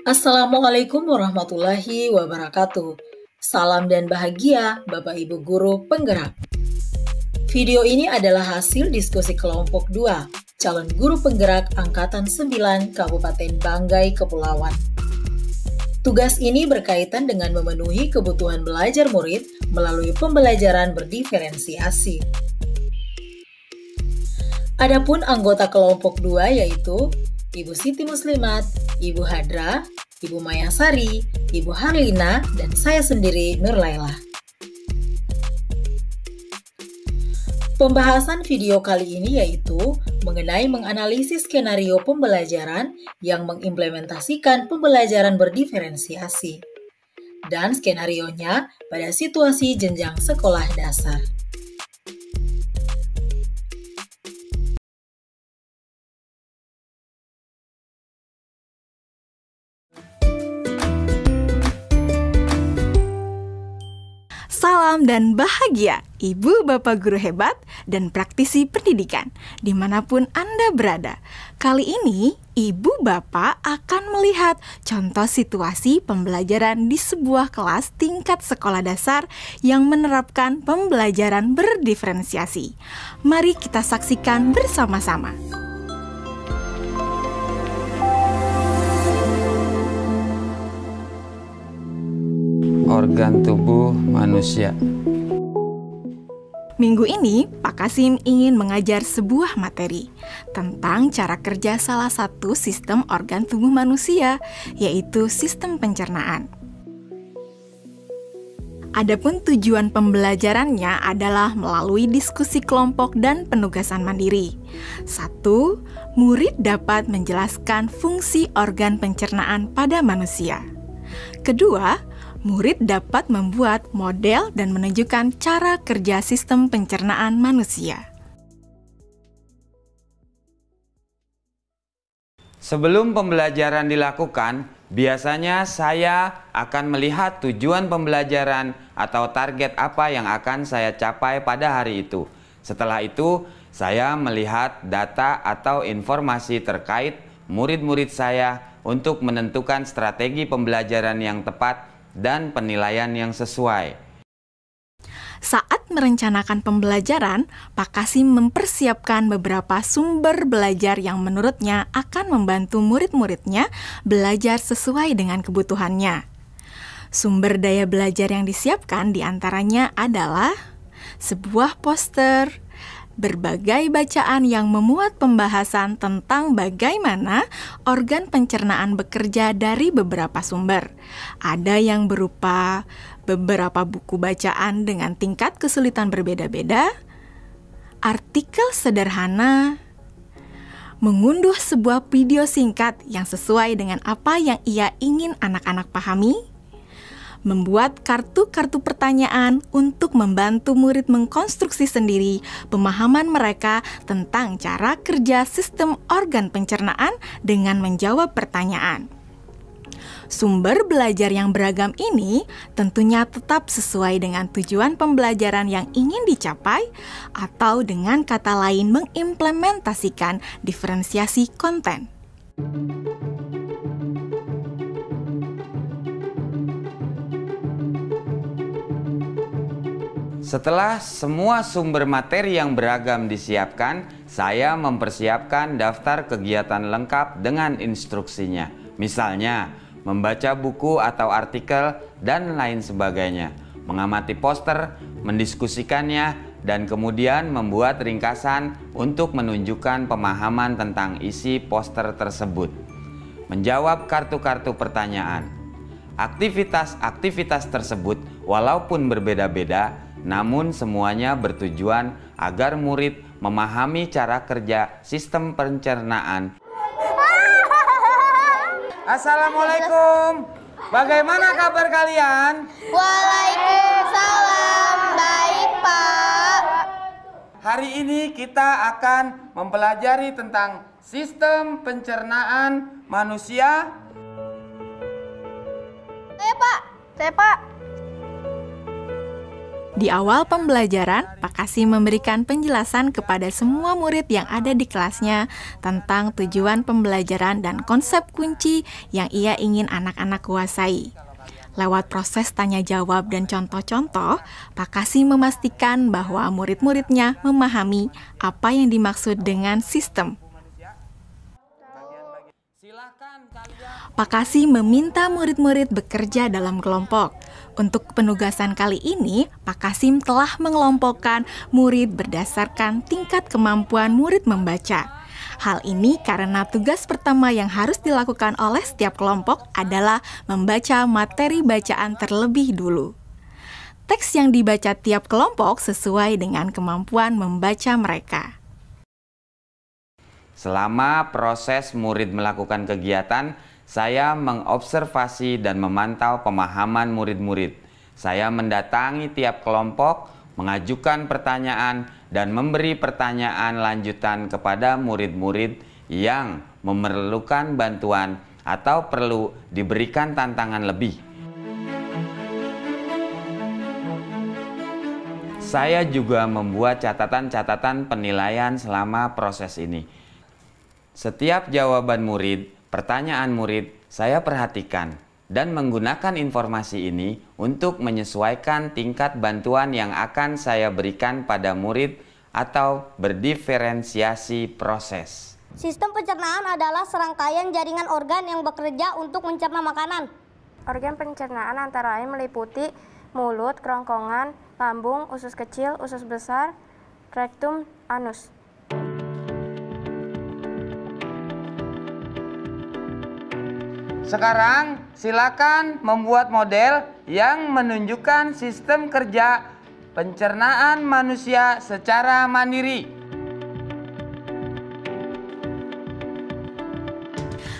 Assalamualaikum warahmatullahi wabarakatuh. Salam dan bahagia Bapak Ibu Guru Penggerak. Video ini adalah hasil diskusi kelompok 2, calon guru penggerak Angkatan 9 Kabupaten Banggai Kepulauan. Tugas ini berkaitan dengan memenuhi kebutuhan belajar murid melalui pembelajaran berdiferensiasi. Adapun anggota kelompok 2 yaitu Ibu Siti Muslimat, Ibu Hadra, Ibu Mayasari, Ibu Harlina, dan saya sendiri Nur Laila. Pembahasan video kali ini yaitu mengenai menganalisis skenario pembelajaran yang mengimplementasikan pembelajaran berdiferensiasi dan skenarionya pada situasi jenjang sekolah dasar. Salam dan bahagia Ibu Bapak Guru hebat dan praktisi pendidikan dimanapun Anda berada. Kali ini Ibu Bapak akan melihat contoh situasi pembelajaran di sebuah kelas tingkat sekolah dasar yang menerapkan pembelajaran berdiferensiasi. Mari kita saksikan bersama-sama. Organ tubuh manusia. Minggu ini, Pak Kasim ingin mengajar sebuah materi tentang cara kerja salah satu sistem organ tubuh manusia, yaitu sistem pencernaan. Adapun tujuan pembelajarannya adalah melalui diskusi kelompok dan penugasan mandiri. 1. Murid dapat menjelaskan fungsi organ pencernaan pada manusia. Kedua, murid dapat membuat model dan menunjukkan cara kerja sistem pencernaan manusia. Sebelum pembelajaran dilakukan, biasanya saya akan melihat tujuan pembelajaran atau target apa yang akan saya capai pada hari itu. Setelah itu, saya melihat data atau informasi terkait murid-murid saya untuk menentukan strategi pembelajaran yang tepat dan penilaian yang sesuai. Saat merencanakan pembelajaran, Pak Kasim mempersiapkan beberapa sumber belajar yang menurutnya akan membantu murid-muridnya belajar sesuai dengan kebutuhannya. Sumber daya belajar yang disiapkan diantaranya adalah sebuah poster, berbagai bacaan yang memuat pembahasan tentang bagaimana organ pencernaan bekerja dari beberapa sumber. Ada yang berupa beberapa buku bacaan dengan tingkat kesulitan berbeda-beda, artikel sederhana, mengunduh sebuah video singkat yang sesuai dengan apa yang ia ingin anak-anak pahami, membuat kartu-kartu pertanyaan untuk membantu murid mengkonstruksi sendiri pemahaman mereka tentang cara kerja sistem organ pencernaan dengan menjawab pertanyaan. Sumber belajar yang beragam ini tentunya tetap sesuai dengan tujuan pembelajaran yang ingin dicapai atau dengan kata lain mengimplementasikan diferensiasi konten. Setelah semua sumber materi yang beragam disiapkan, saya mempersiapkan daftar kegiatan lengkap dengan instruksinya. Misalnya, membaca buku atau artikel dan lain sebagainya, mengamati poster, mendiskusikannya, dan kemudian membuat ringkasan untuk menunjukkan pemahaman tentang isi poster tersebut. Menjawab kartu-kartu pertanyaan. Aktivitas-aktivitas tersebut walaupun berbeda-beda, namun semuanya bertujuan agar murid memahami cara kerja sistem pencernaan. Assalamualaikum. Bagaimana kabar kalian? Waalaikumsalam. Baik, Pak. Hari ini kita akan mempelajari tentang sistem pencernaan manusia. Saya, Pak. Di awal pembelajaran, Pak Kasim memberikan penjelasan kepada semua murid yang ada di kelasnya tentang tujuan pembelajaran dan konsep kunci yang ia ingin anak-anak kuasai. Lewat proses tanya jawab dan contoh-contoh, Pak Kasim memastikan bahwa murid-muridnya memahami apa yang dimaksud dengan sistem. Pak Kasim meminta murid-murid bekerja dalam kelompok. Untuk penugasan kali ini, Pak Kasim telah mengelompokkan murid berdasarkan tingkat kemampuan murid membaca. Hal ini karena tugas pertama yang harus dilakukan oleh setiap kelompok adalah membaca materi bacaan terlebih dulu. Teks yang dibaca tiap kelompok sesuai dengan kemampuan membaca mereka. Selama proses murid melakukan kegiatan, saya mengobservasi dan memantau pemahaman murid-murid. Saya mendatangi tiap kelompok, mengajukan pertanyaan, dan memberi pertanyaan lanjutan kepada murid-murid yang memerlukan bantuan atau perlu diberikan tantangan lebih. Saya juga membuat catatan-catatan penilaian selama proses ini. Setiap jawaban murid, pertanyaan murid, saya perhatikan dan menggunakan informasi ini untuk menyesuaikan tingkat bantuan yang akan saya berikan pada murid atau berdiferensiasi proses. Sistem pencernaan adalah serangkaian jaringan organ yang bekerja untuk mencerna makanan. Organ pencernaan antara lain meliputi mulut, kerongkongan, lambung, usus kecil, usus besar, rektum, anus. Sekarang silakan membuat model yang menunjukkan sistem kerja pencernaan manusia secara mandiri.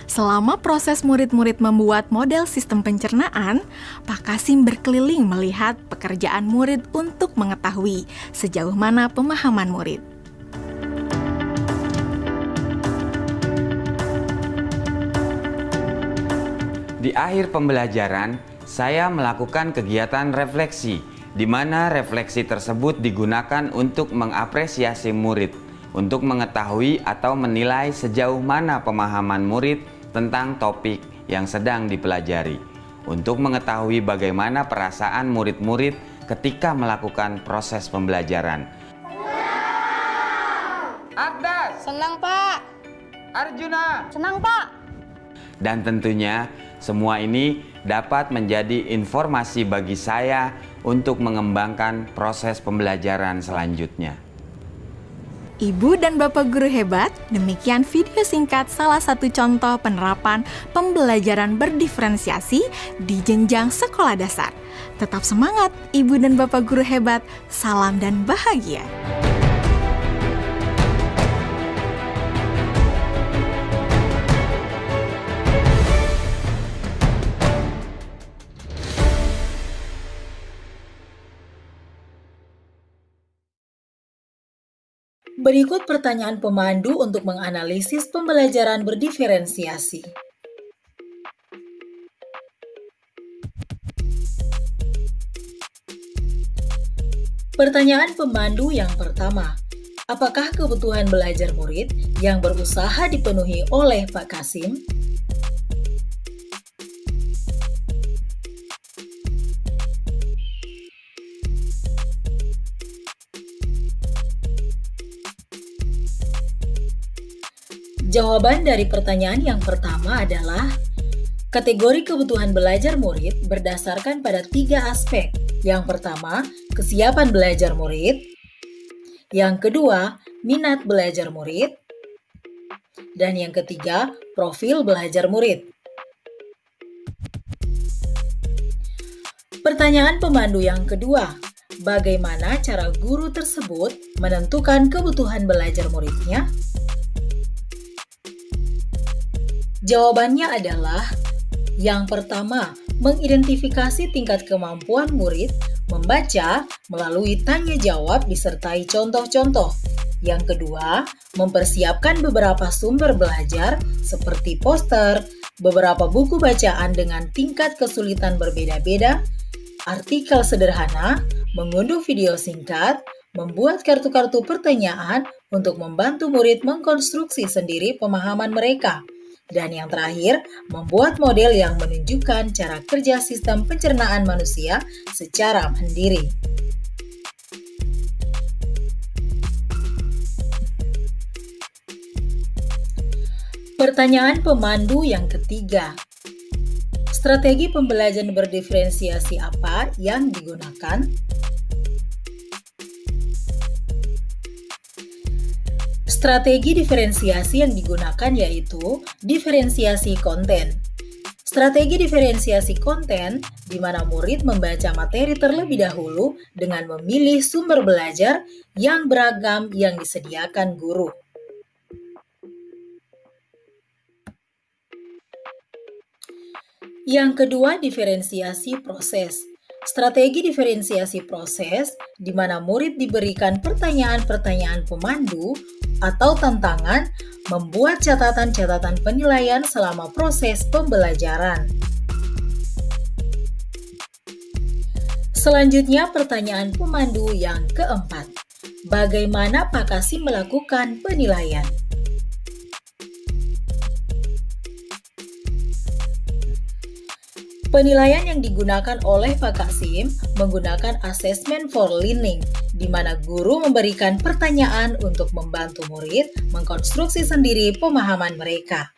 Selama proses murid-murid membuat model sistem pencernaan, Pak Kasim berkeliling melihat pekerjaan murid untuk mengetahui sejauh mana pemahaman murid. Di akhir pembelajaran, saya melakukan kegiatan refleksi, di mana refleksi tersebut digunakan untuk mengapresiasi murid, untuk mengetahui atau menilai sejauh mana pemahaman murid tentang topik yang sedang dipelajari, untuk mengetahui bagaimana perasaan murid-murid ketika melakukan proses pembelajaran. Agdas! Senang, Pak. Arjuna! Senang, Pak. Dan tentunya semua ini dapat menjadi informasi bagi saya untuk mengembangkan proses pembelajaran selanjutnya. Ibu dan Bapak guru hebat, demikian video singkat salah satu contoh penerapan pembelajaran berdiferensiasi di jenjang sekolah dasar. Tetap semangat, Ibu dan Bapak guru hebat, salam dan bahagia. Berikut pertanyaan pemandu untuk menganalisis pembelajaran berdiferensiasi. Pertanyaan pemandu yang pertama, apakah kebutuhan belajar murid yang berusaha dipenuhi oleh Pak Kasim? Jawaban dari pertanyaan yang pertama adalah kategori kebutuhan belajar murid berdasarkan pada 3 aspek. Yang pertama, kesiapan belajar murid. Yang kedua, minat belajar murid. Dan yang ketiga, profil belajar murid. Pertanyaan pemandu yang kedua, bagaimana cara guru tersebut menentukan kebutuhan belajar muridnya? Jawabannya adalah yang pertama, mengidentifikasi tingkat kemampuan murid membaca melalui tanya jawab disertai contoh-contoh. Yang kedua, mempersiapkan beberapa sumber belajar seperti poster, beberapa buku bacaan dengan tingkat kesulitan berbeda-beda, artikel sederhana, mengunduh video singkat, membuat kartu-kartu pertanyaan untuk membantu murid mengkonstruksi sendiri pemahaman mereka. Dan yang terakhir, membuat model yang menunjukkan cara kerja sistem pencernaan manusia secara mandiri. Pertanyaan pemandu yang ketiga. Strategi pembelajaran berdiferensiasi apa yang digunakan? Strategi diferensiasi yang digunakan yaitu diferensiasi konten. Strategi diferensiasi konten di mana murid membaca materi terlebih dahulu dengan memilih sumber belajar yang beragam yang disediakan guru. Yang kedua, diferensiasi proses. Strategi diferensiasi proses di mana murid diberikan pertanyaan-pertanyaan pemandu atau tantangan membuat catatan-catatan penilaian selama proses pembelajaran. Selanjutnya, pertanyaan pemandu yang keempat. Bagaimana Pak Kasim melakukan penilaian? Penilaian yang digunakan oleh Pak Kasim menggunakan assessment for learning, di mana guru memberikan pertanyaan untuk membantu murid mengkonstruksi sendiri pemahaman mereka.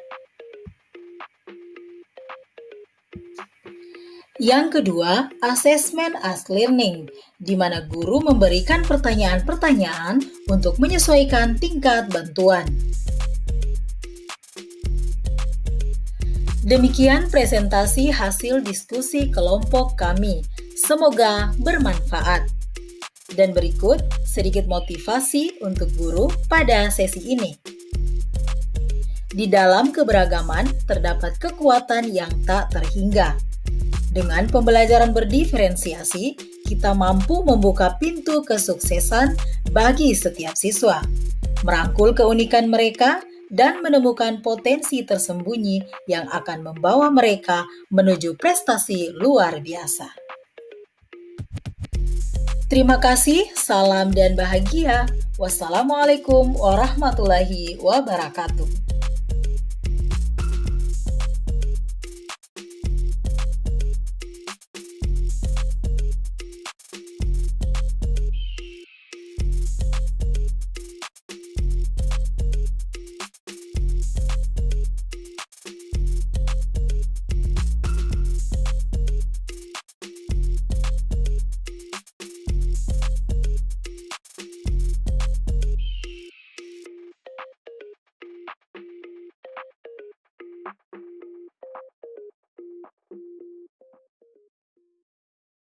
Yang kedua, assessment as learning, di mana guru memberikan pertanyaan-pertanyaan untuk menyesuaikan tingkat bantuan. Demikian presentasi hasil diskusi kelompok kami. Semoga bermanfaat. Dan berikut sedikit motivasi untuk guru pada sesi ini. Di dalam keberagaman terdapat kekuatan yang tak terhingga. Dengan pembelajaran berdiferensiasi, kita mampu membuka pintu kesuksesan bagi setiap siswa, merangkul keunikan mereka, dan menemukan potensi tersembunyi yang akan membawa mereka menuju prestasi luar biasa. Terima kasih, salam dan bahagia. Wassalamualaikum warahmatullahi wabarakatuh.